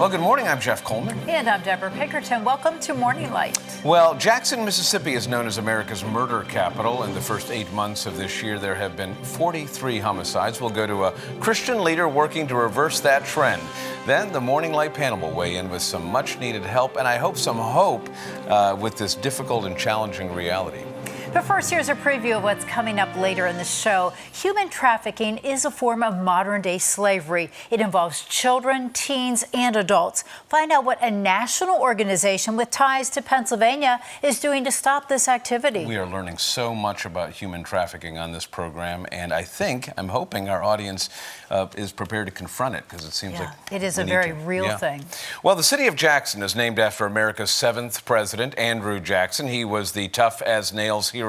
Well, good morning. I'm Jeff Coleman. And I'm Deborah Pinkerton. Welcome to Morning Light. Well, Jackson, Mississippi is known as America's murder capital. In the first 8 months of this year, there have been 43 homicides. We'll go to a Christian leader working to reverse that trend. Then the Morning Light panel will weigh in with some much-needed help, and I hope some hope with this difficult and challenging reality. But first, here's a preview of what's coming up later in the show. Human trafficking is a form of modern-day slavery. It involves children, teens, and adults. Find out what a national organization with ties to Pennsylvania is doing to stop this activity. We are learning so much about human trafficking on this program, and I'm hoping our audience is prepared to confront it, because it seems like it is a very real thing. Well, the city of Jackson is named after America's 7th president, Andrew Jackson. He was the tough-as-nails hero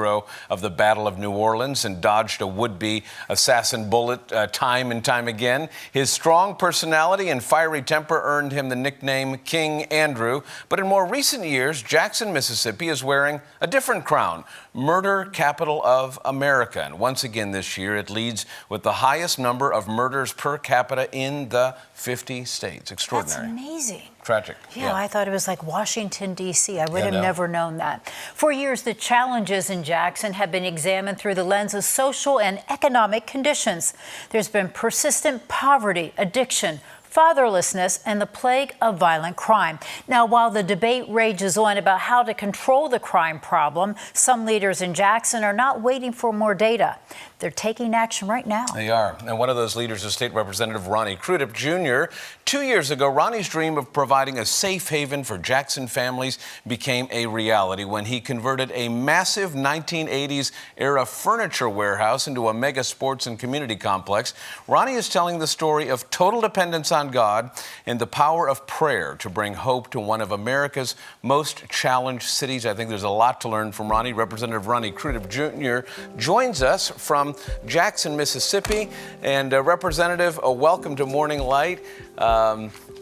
of the Battle of New Orleans and dodged a would-be assassin bullet time and time again. His strong personality and fiery temper earned him the nickname King Andrew. But in more recent years, Jackson, Mississippi is wearing a different crown, murder capital of America. And once again this year, it leads with the highest number of murders per capita in the 50 states. Extraordinary. That's amazing. Tragic. Yeah, I thought it was like Washington, D.C. I would have never known that. For years, the challenges in Jackson have been examined through the lens of social and economic conditions. There's been persistent poverty, addiction, fatherlessness, and the plague of violent crime. Now, while the debate rages on about how to control the crime problem, some leaders in Jackson are not waiting for more data. They're taking action right now. They are. And one of those leaders is State Representative Ronnie Crudup, Jr. 2 years ago, Ronnie's dream of providing a safe haven for Jackson families became a reality when he converted a massive 1980s-era furniture warehouse into a mega sports and community complex. Ronnie is telling the story of total dependence on God and the power of prayer to bring hope to one of America's most challenged cities. I think there's a lot to learn from Ronnie. Representative Ronnie Crudup, Jr. joins us from Jackson, Mississippi. And Representative, welcome to Morning Light.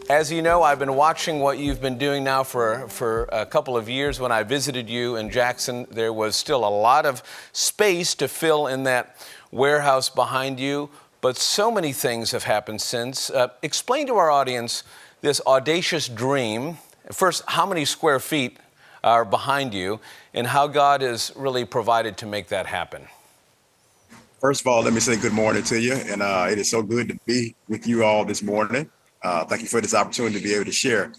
As you know, I've been watching what you've been doing now for a couple of years. When I visited you in Jackson, there was still a lot of space to fill in that warehouse behind you, but so many things have happened since. Explain to our audience this audacious dream. First, how many square feet are behind you, and how God has really provided to make that happen. First of all, let me say good morning to you, and it is so good to be with you all this morning. Thank you for this opportunity to be able to share.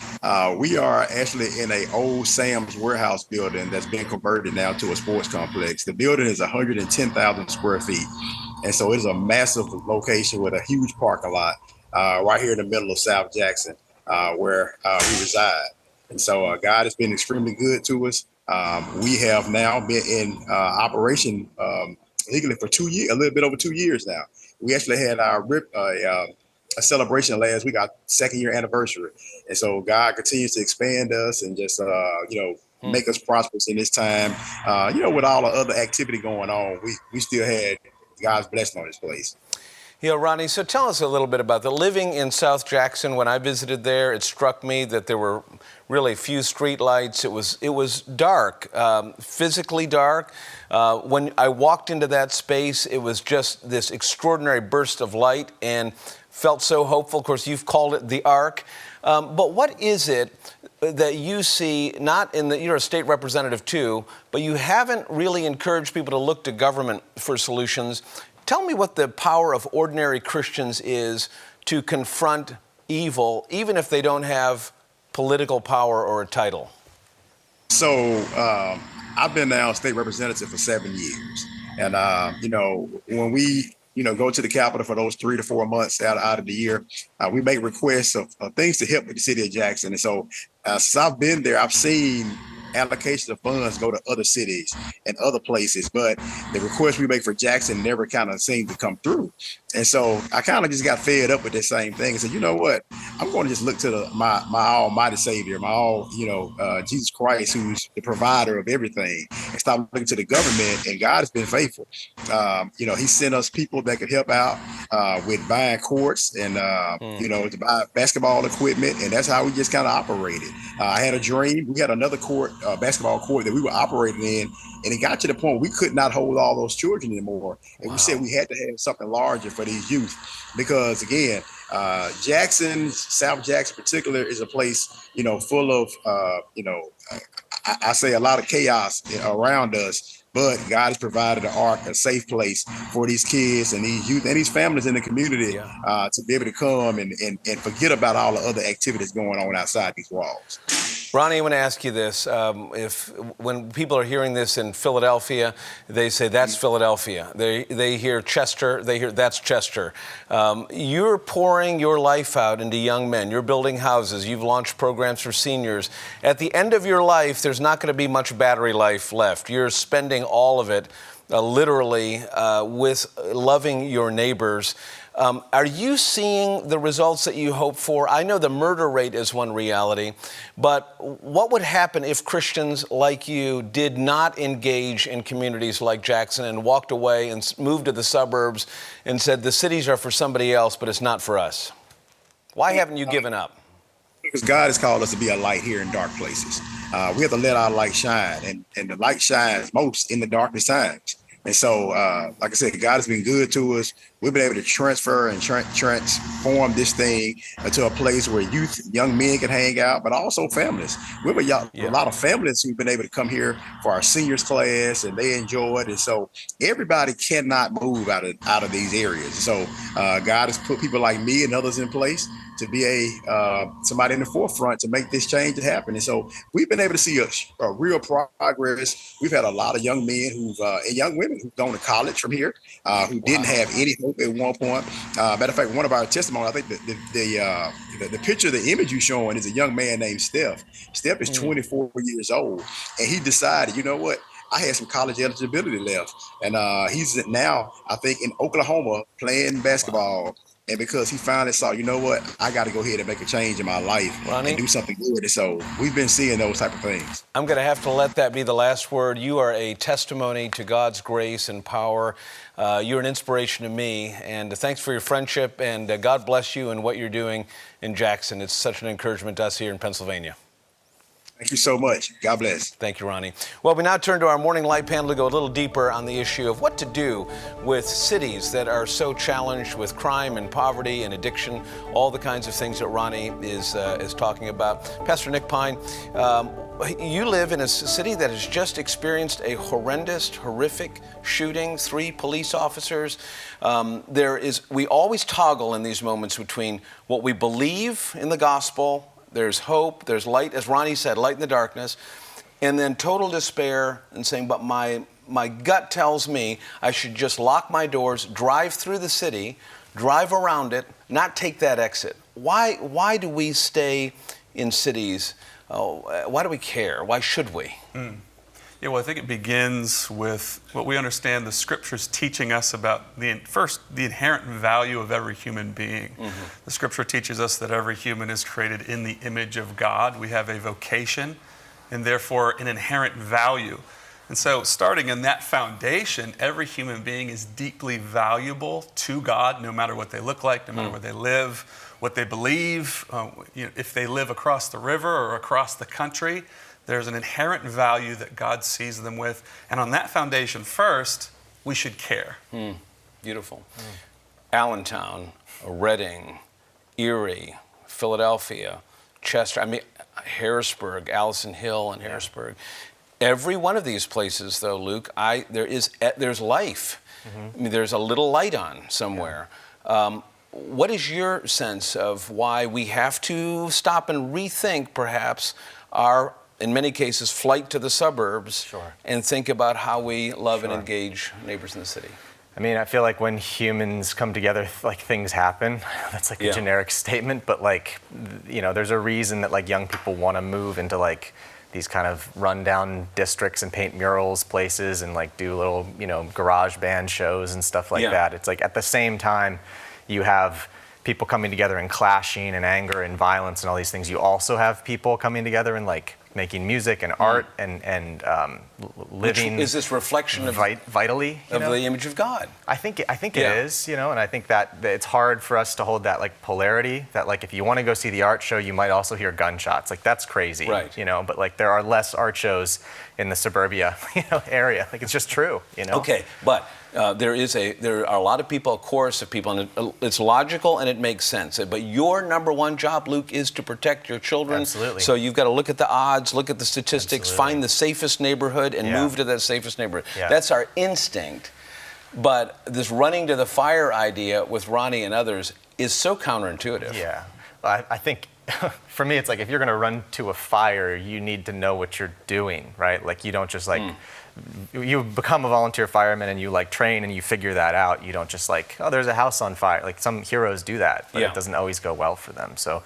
We are actually in an old Sam's warehouse building that's been converted now to a sports complex. The building is 110,000 square feet, and so it is a massive location with a huge parking lot right here in the middle of South Jackson, where we reside. And so God has been extremely good to us. We have now been in operation legally for 2 years, a little bit over 2 years now. We actually had our a celebration last week, our 2nd year anniversary. And so God continues to expand us and just, make us prosperous in this time. With all the other activity going on, we still had God's blessing on this place. Yeah, Ronnie, so tell us a little bit about the living in South Jackson. When I visited there, it struck me that there were really few street lights. It was dark, physically dark. When I walked into that space, it was just this extraordinary burst of light and felt so hopeful. Of course, you've called it the Ark. But what is it that you see, you're a state representative too, but you haven't really encouraged people to look to government for solutions. Tell me what the power of ordinary Christians is to confront evil, even if they don't have political power or a title. So I've been now state representative for 7 years. And, when we, go to the Capitol for those 3 to 4 months out of the year, we make requests of things to help with the city of Jackson. And so since I've been there, I've seen allocations of funds go to other cities and other places, but the requests we make for Jackson never kind of seem to come through. And so I kind of just got fed up with this same thing and said, you know what, I'm going to just look to my almighty Savior, Jesus Christ, who's the provider of everything, and stop looking to the government. And God has been faithful. He sent us people that could help out with buying courts and, to buy basketball equipment. And that's how we just kind of operated. I had a dream. We had another basketball court that we were operating in, and it got to the point we could not hold all those children anymore. And we said we had to have something larger for these youth because, again, Jackson, South Jackson in particular, is a place, full of, I say a lot of chaos around us. But God has provided an ark, a safe place for these kids and these youth and these families in the community to be able to come and forget about all the other activities going on outside these walls. Ronnie, I want to ask you this. When people are hearing this in Philadelphia, they say, that's Philadelphia. They hear Chester, they hear, that's Chester. You're pouring your life out into young men. You're building houses. You've launched programs for seniors. At the end of your life, there's not going to be much battery life left. You're spending all of it literally with loving your neighbors. Are you seeing the results that you hope for? I know the murder rate is one reality, but what would happen if Christians like you did not engage in communities like Jackson and walked away and moved to the suburbs and said the cities are for somebody else, but it's not for us? Why haven't you given up? Because God has called us to be a light here in dark places. We have to let our light shine, and the light shines most in the darkest times. And so, like I said, God has been good to us. We've been able to transfer and transform this thing to a place where young men can hang out, but also families. We have a lot of families who've been able to come here for our seniors class, and they enjoy it. And so everybody cannot move out of these areas. So God has put people like me and others in place to be somebody in the forefront to make this change happen. And so we've been able to see a real progress. We've had a lot of young men and young women who've gone to college from here, who didn't have any hope at one point. Matter of fact, one of our testimonies, I think the picture, the image you're showing is a young man named Steph. Steph is 24 years old, and he decided, you know what? I had some college eligibility left. And he's now, I think, in Oklahoma playing basketball. And because he finally saw, you know what, I got to go ahead and make a change in my life, Ronnie, and do something good. And so we've been seeing those type of things. I'm going to have to let that be the last word. You are a testimony to God's grace and power. You're an inspiration to me. And thanks for your friendship. And God bless you and what you're doing in Jackson. It's such an encouragement to us here in Pennsylvania. Thank you so much. God bless. Thank you, Ronnie. Well, we now turn to our morning light panel to go a little deeper on the issue of what to do with cities that are so challenged with crime and poverty and addiction, all the kinds of things that Ronnie is talking about. Pastor Nick Pine, you live in a city that has just experienced a horrific shooting, 3 police officers. We always toggle in these moments between what we believe in the gospel. There's hope, there's light, as Ronnie said, light in the darkness, and then total despair and saying, but my gut tells me I should just lock my doors, drive through the city, drive around it, not take that exit. Why do we stay in cities? Why do we care? Why should we? Yeah, well, I think it begins with what we understand the scriptures teaching us about the inherent value of every human being. Mm-hmm. The scripture teaches us that every human is created in the image of God. We have a vocation and therefore an inherent value. And so starting in that foundation, every human being is deeply valuable to God, no matter what they look like, no matter where they live, what they believe, if they live across the river or across the country. There's an inherent value that God sees them with. And on that foundation first, we should care. Beautiful. Allentown, Reading, Erie, Philadelphia, Chester, Harrisburg, Allison Hill and Harrisburg. Every one of these places, though, Luke, there's life. Mm-hmm. There's a little light on somewhere. Yeah. What is your sense of why we have to stop and rethink, perhaps, our, in many cases, flight to the suburbs, and think about how we love and engage neighbors in the city? I feel like when humans come together, things happen. That's a generic statement, but there's a reason that young people want to move into these kind of rundown districts and paint murals places and do little, garage band shows and stuff like that. It's at the same time you have people coming together and clashing and anger and violence and all these things. You also have people coming together and making music and art and living. Is this reflection of vitally of the image of God? I think it is, and I think that it's hard for us to hold that like polarity. That like if you want to go see the art show, you might also hear gunshots. Like that's crazy, right? But like there are less art shows in the suburbia, area. Like it's just true, Okay, but there are a lot of people, a chorus of people, and it's logical and it makes sense. But your number one job, Luke, is to protect your children. Absolutely. So you've got to look at the odds, look at the statistics, find the safest neighborhood, and move to that safest neighborhood. Yeah. That's our instinct. But this running to the fire idea with Ronnie and others is so counterintuitive. Yeah, I think for me, it's like if you're going to run to a fire, you need to know what you're doing, right? Like you don't just like. You become a volunteer fireman and you like train and you figure that out. You don't just like, oh, there's a house on fire. Like some heroes do that, but it doesn't always go well for them. So,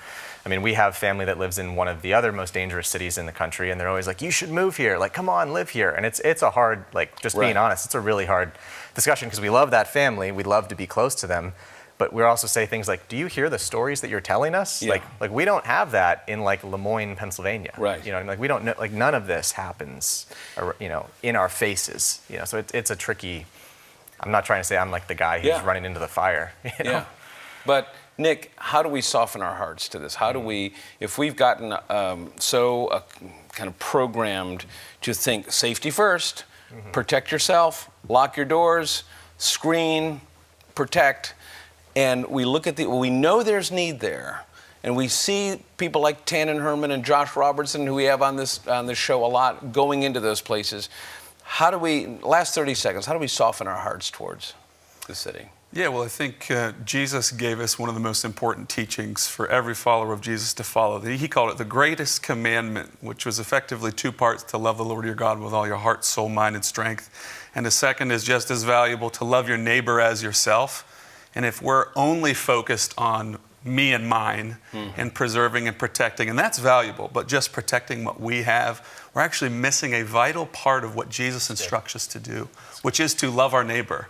I mean, we have family that lives in one of the other most dangerous cities in the country, and they're always like, you should move here. Like, come on, live here. And it's a hard, like, just being honest, it's a really hard discussion because we love that family. We love to be close to them. But we also say things like, do you hear the stories that you're telling us? Yeah. Like we don't have that in like Lemoyne, Pennsylvania. Right. Like we don't know, like none of this happens, in our faces. So it's a tricky, I'm not trying to say I'm like the guy who's running into the fire. Yeah. But Nick, how do we soften our hearts to this? How do we, if we've gotten so kind of programmed to think safety first, protect yourself, lock your doors, screen, protect, and we look at we know there's need there, and we see people like Tannen Herman and Josh Robertson, who we have on this show a lot, going into those places. How do we, last 30 seconds, how do we soften our hearts towards the city? Yeah, well, I think Jesus gave us one of the most important teachings for every follower of Jesus to follow. He called it the greatest commandment, which was effectively two parts: to love the Lord your God with all your heart, soul, mind, and strength. And the second is just as valuable, to love your neighbor as yourself. And if we're only focused on me and mine and preserving and protecting, and that's valuable, but just protecting what we have, we're actually missing a vital part of what Jesus instructs us to do, which is to love our neighbor.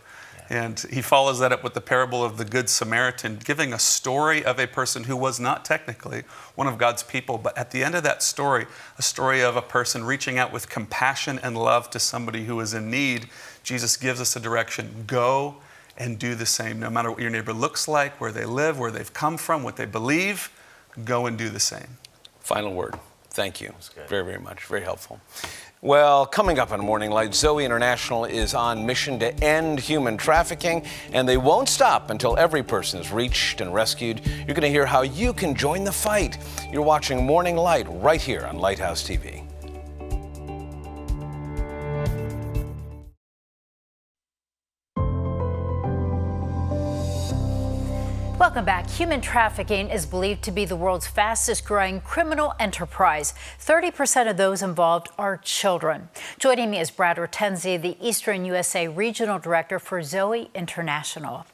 And he follows that up with the parable of the Good Samaritan, giving a story of a person who was not technically one of God's people, but at the end of that story, a story of a person reaching out with compassion and love to somebody who is in need. Jesus gives us a direction: go and do the same. No matter what your neighbor looks like, where they live, where they've come from, what they believe, go and do the same. Final word. Thank you. Very, very much. Very helpful. Well, coming up on Morning Light, Zoe International is on mission to end human trafficking, and they won't stop until every person is reached and rescued. You're going to hear how you can join the fight. You're watching Morning Light right here on Lighthouse TV. Welcome back. Human trafficking is believed to be the world's fastest growing criminal enterprise. 30% of those involved are children. Joining me is Brad Ortenzi, the Eastern USA Regional Director for Zoe International.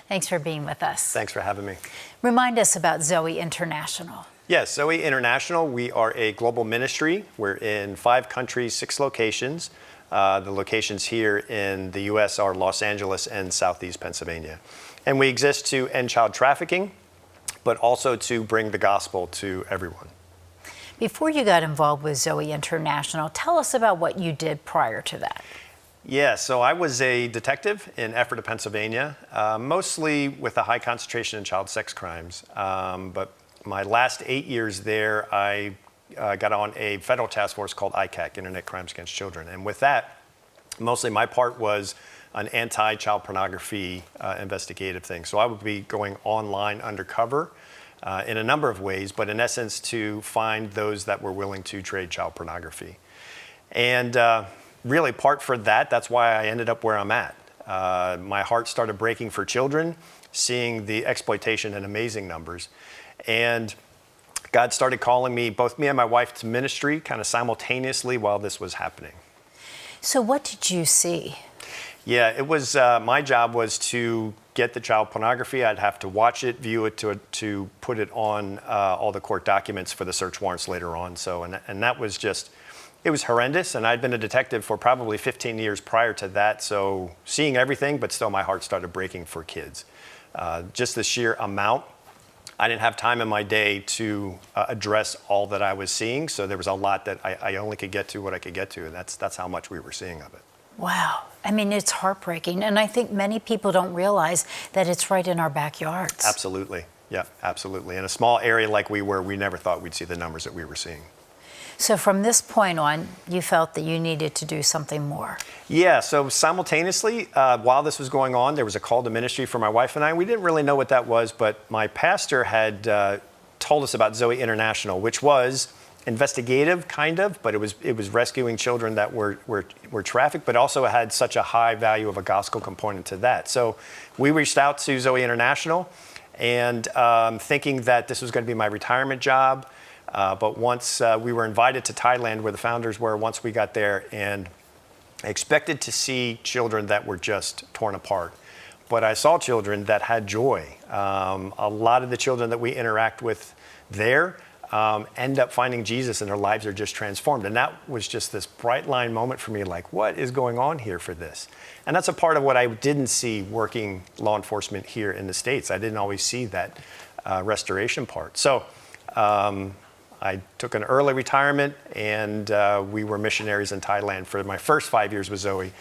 Thanks for being with us. Thanks for having me. Remind us about Zoe International. Yes, Zoe International, we are a global ministry. We're in 5 countries, 6 locations. The locations here in the U.S. are Los Angeles and Southeast Pennsylvania. And we exist to end child trafficking, but also to bring the gospel to everyone. Before you got involved with Zoe International, tell us about what you did prior to that. Yeah, so I was a detective in Ephrata, Pennsylvania, mostly with a high concentration in child sex crimes. But my last 8 years there, I got on a federal task force called ICAC, Internet Crimes Against Children. And with that, mostly my part was an anti-child pornography investigative thing. So I would be going online undercover in a number of ways, but in essence to find those that were willing to trade child pornography. And really part for that, that's why I ended up where I'm at. My heart started breaking for children, seeing the exploitation in amazing numbers. And God started calling me, both me and my wife, to ministry kind of simultaneously while this was happening. So what did you see? Yeah, it was, my job was to get the child pornography. I'd have to watch it, view it, to put it on all the court documents for the search warrants later on. So, and that was just, it was horrendous. And I'd been a detective for probably 15 years prior to that. So seeing everything, but still my heart started breaking for kids. Just the sheer amount I didn't have time in my day to address all that I was seeing. So there was a lot that I only could get to what I could get to. And that's how much we were seeing of it. Wow. I mean, it's heartbreaking. And I think many people don't realize that it's right in our backyards. Absolutely. Yeah, absolutely. In a small area like we were, we never thought we'd see the numbers that we were seeing. So from this point on, you felt that you needed to do something more. Yeah, so simultaneously, while this was going on, there was a call to ministry for my wife and I. We didn't really know what that was, but my pastor had told us about Zoe International, which was investigative, kind of, but it was rescuing children that were trafficked, but also had such a high value of a gospel component to that. So we reached out to Zoe International and thinking that this was going to be my retirement job. But once we were invited to Thailand, where the founders were, once we got there, and I expected to see children that were just torn apart. But I saw children that had joy. A lot of the children that we interact with there end up finding Jesus, and their lives are just transformed. And that was just this bright line moment for me, like, what is going on here for this? And that's a part of what I didn't see working law enforcement here in the States. I didn't always see that restoration part. So I took an early retirement, and we were missionaries in Thailand for my first 5 years with Zoe,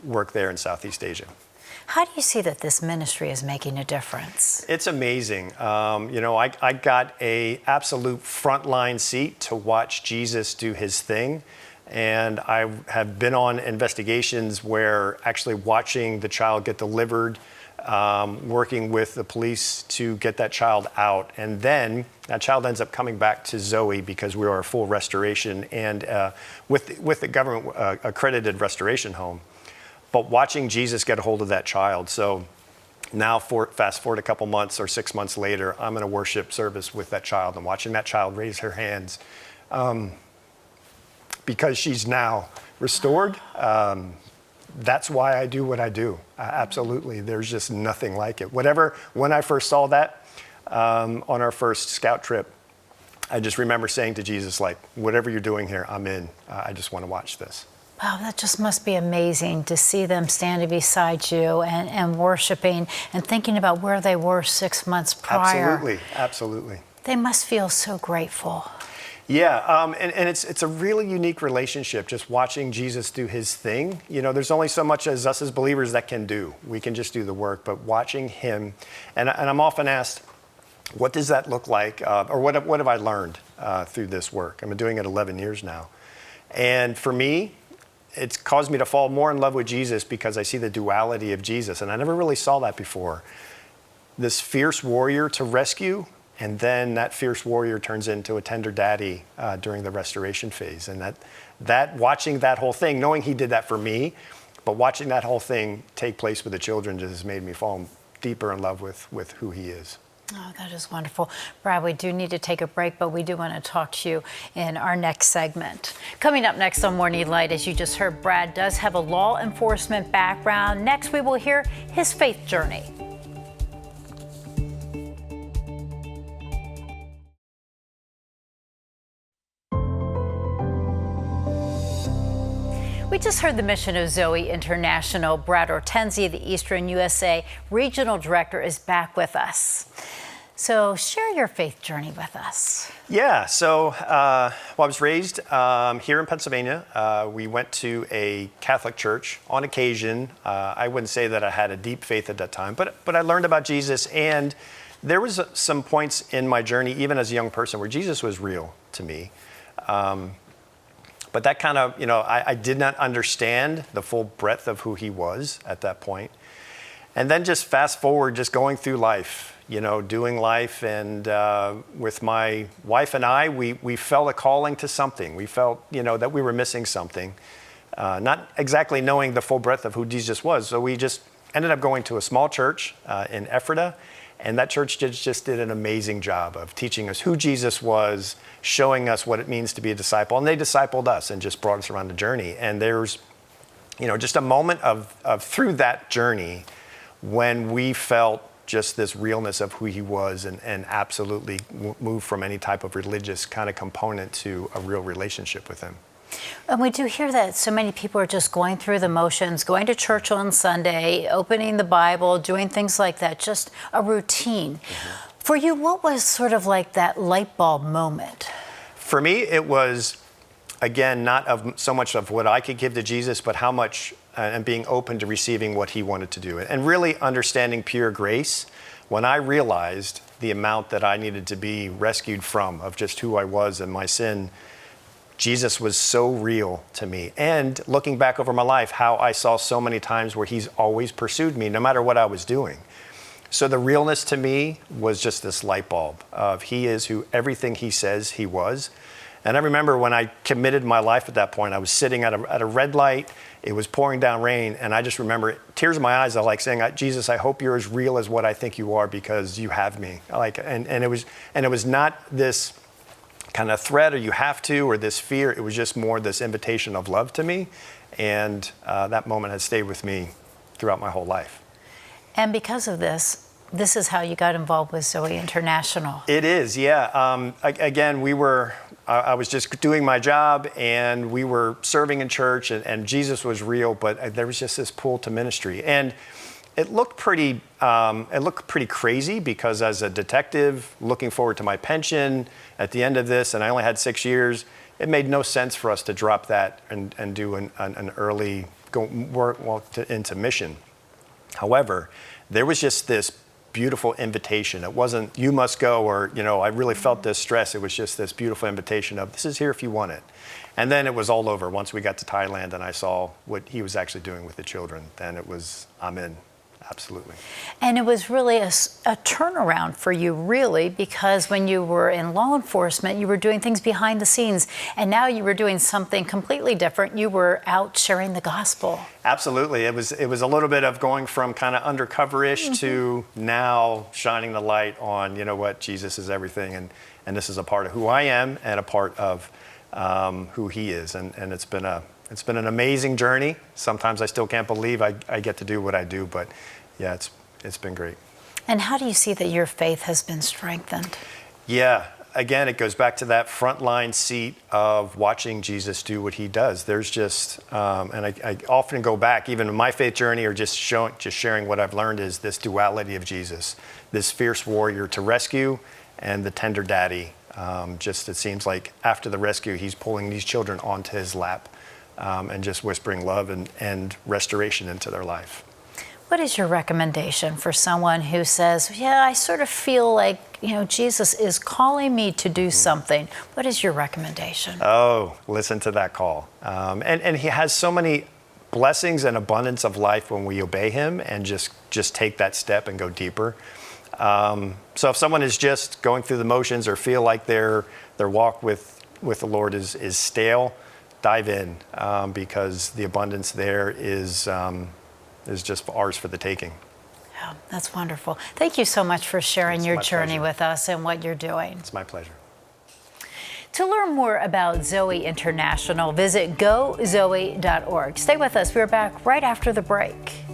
worked there in Southeast Asia. How do you see that this ministry is making a difference? It's amazing. I got a absolute frontline seat to watch Jesus do his thing. And I have been on investigations where actually watching the child get delivered, working with the police to get that child out. And then that child ends up coming back to Zoe because we are a full restoration and with the government accredited restoration home. But watching Jesus get a hold of that child. So now fast forward a couple months or 6 months later, I'm in a worship service with that child and watching that child raise her hands because she's now restored. That's why I do what I do. Absolutely. There's just nothing like it. When I first saw that on our first scout trip, I just remember saying to Jesus, like, whatever you're doing here, I'm in. I just want to watch this. Wow, that just must be amazing to see them standing beside you and worshiping and thinking about where they were 6 months prior. Absolutely, absolutely. They must feel so grateful. Yeah, and it's a really unique relationship, just watching Jesus do his thing. You know, there's only so much as us as believers that can do. We can just do the work, but watching him, and I'm often asked, what does that look like? Or what have I learned through this work? I've been doing it 11 years now. And for me, it's caused me to fall more in love with Jesus because I see the duality of Jesus. And I never really saw that before. This fierce warrior to rescue, and then that fierce warrior turns into a tender daddy during the restoration phase. And that watching that whole thing, knowing he did that for me, but watching that whole thing take place with the children just has made me fall deeper in love with who he is. Oh, that is wonderful. Brad, we do need to take a break, but we do want to talk to you in our next segment. Coming up next on Morning Light, as you just heard, Brad does have a law enforcement background. Next, we will hear his faith journey. We just heard the mission of Zoe International. Brad Ortenzi, the Eastern USA Regional Director, is back with us. So share your faith journey with us. Yeah, so I was raised here in Pennsylvania. We went to a Catholic church on occasion. I wouldn't say that I had a deep faith at that time, but I learned about Jesus, and there was some points in my journey, even as a young person, where Jesus was real to me. But that kind of, I did not understand the full breadth of who he was at that point. And then just fast forward, just going through life, doing life. And with my wife and I, we felt a calling to something. We felt, that we were missing something. Not exactly knowing the full breadth of who Jesus was. So we just ended up going to a small church in Ephrata. And that church just did an amazing job of teaching us who Jesus was, showing us what it means to be a disciple. And they discipled us and just brought us around the journey. And there's, just a moment of through that journey when we felt just this realness of who he was and absolutely moved from any type of religious kind of component to a real relationship with him. And we do hear that so many people are just going through the motions, going to church on Sunday, opening the Bible, doing things like that, just a routine. Mm-hmm. For you, what was sort of like that light bulb moment? For me, it was, again, not of so much of what I could give to Jesus, but how much, and being open to receiving what he wanted to do. And really understanding pure grace when I realized the amount that I needed to be rescued from, of just who I was and my sin. Jesus was so real to me. And looking back over my life, how I saw so many times where he's always pursued me, no matter what I was doing. So the realness to me was just this light bulb of he is who everything he says he was. And I remember when I committed my life at that point, I was sitting at a red light, it was pouring down rain, and I just remember tears in my eyes, I like saying, Jesus, I hope you're as real as what I think you are, because you have me. And it was not this kind of threat or you have to, or this fear. It was just more this invitation of love to me. And that moment has stayed with me throughout my whole life. And because of this is how you got involved with Zoe International. It is, yeah. Again, I was just doing my job, and we were serving in church, and Jesus was real, but there was just this pull to ministry. And it looked pretty crazy, because as a detective, looking forward to my pension at the end of this, and I only had 6 years, it made no sense for us to drop that and do an early into mission. However, there was just this beautiful invitation. It wasn't, you must go, or, I really felt this stress. It was just this beautiful invitation of, this is here if you want it. And then it was all over. Once we got to Thailand and I saw what he was actually doing with the children, then it was, I'm in. Absolutely. And it was really a turnaround for you, really, because when you were in law enforcement, you were doing things behind the scenes, and now you were doing something completely different. You were out sharing the gospel. Absolutely. It was a little bit of going from kind of undercover-ish to now shining the light on, what, Jesus is everything, and this is a part of who I am and a part of who he is. And it's been an amazing journey. Sometimes I still can't believe I get to do what I do, but yeah, it's been great. And how do you see that your faith has been strengthened? Yeah, again, it goes back to that frontline seat of watching Jesus do what he does. There's just, and I often go back, even in my faith journey, or just sharing what I've learned, is this duality of Jesus, this fierce warrior to rescue and the tender daddy. It seems like after the rescue, he's pulling these children onto his lap. And just whispering love and restoration into their life. What is your recommendation for someone who says, yeah, I sort of feel like, Jesus is calling me to do something? What is your recommendation? Oh, listen to that call. And he has so many blessings and abundance of life when we obey him and just take that step and go deeper. So if someone is just going through the motions or feel like their walk with the Lord is stale, dive in, because the abundance there is just ours for the taking. Yeah, that's wonderful. Thank you so much for sharing your journey with us and what you're doing. It's my pleasure. To learn more about Zoe International, visit gozoe.org. Stay with us. We're back right after the break.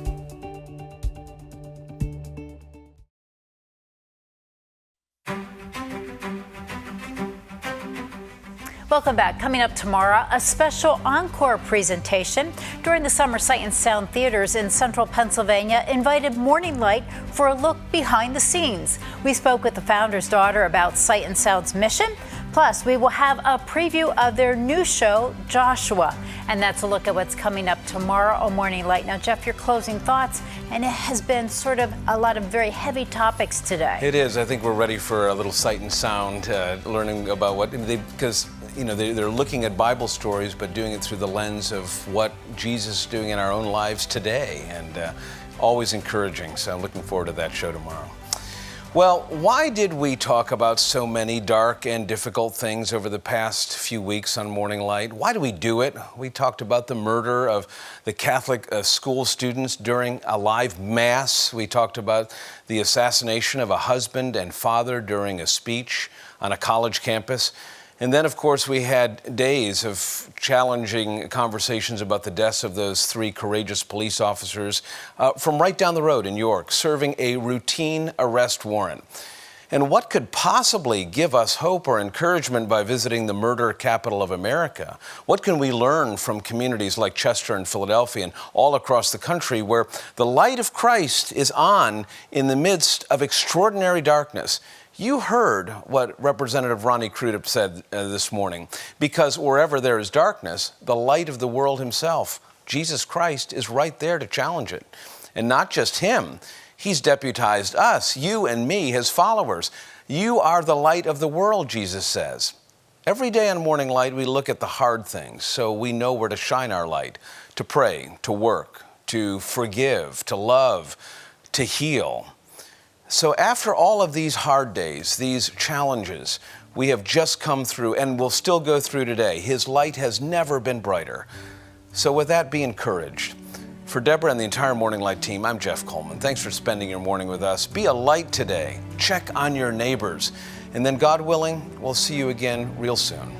Welcome back. Coming up tomorrow, a special encore presentation. During the summer, Sight and Sound Theaters in central Pennsylvania invited Morning Light for a look behind the scenes. We spoke with the founder's daughter about Sight and Sound's mission. Plus, we will have a preview of their new show, Joshua. And that's a look at what's coming up tomorrow on Morning Light. Now, Jeff, your closing thoughts. And it has been sort of a lot of very heavy topics today. It is. I think we're ready for a little Sight and Sound, learning about what because they're looking at Bible stories, but doing it through the lens of what Jesus is doing in our own lives today, and always encouraging. So I'm looking forward to that show tomorrow. Well, why did we talk about so many dark and difficult things over the past few weeks on Morning Light? Why do we do it? We talked about the murder of the Catholic school students during a live mass. We talked about the assassination of a husband and father during a speech on a college campus. And then, of course, we had days of challenging conversations about the deaths of those 3 courageous police officers from right down the road in York, serving a routine arrest warrant. And what could possibly give us hope or encouragement by visiting the murder capital of America? What can we learn from communities like Chester and Philadelphia and all across the country where the light of Christ is on in the midst of extraordinary darkness? You heard what Representative Ronnie Crudup said this morning, because wherever there is darkness, the light of the world himself, Jesus Christ, is right there to challenge it. And not just him. He's deputized us, you and me, his followers. You are the light of the world, Jesus says. Every day on Morning Light, we look at the hard things so we know where to shine our light, to pray, to work, to forgive, to love, to heal. So after all of these hard days, these challenges we have just come through and will still go through today, his light has never been brighter. So with that, be encouraged. For Deborah and the entire Morning Light team, I'm Jeff Coleman. Thanks for spending your morning with us. Be a light today. Check on your neighbors. And then, God willing, we'll see you again real soon.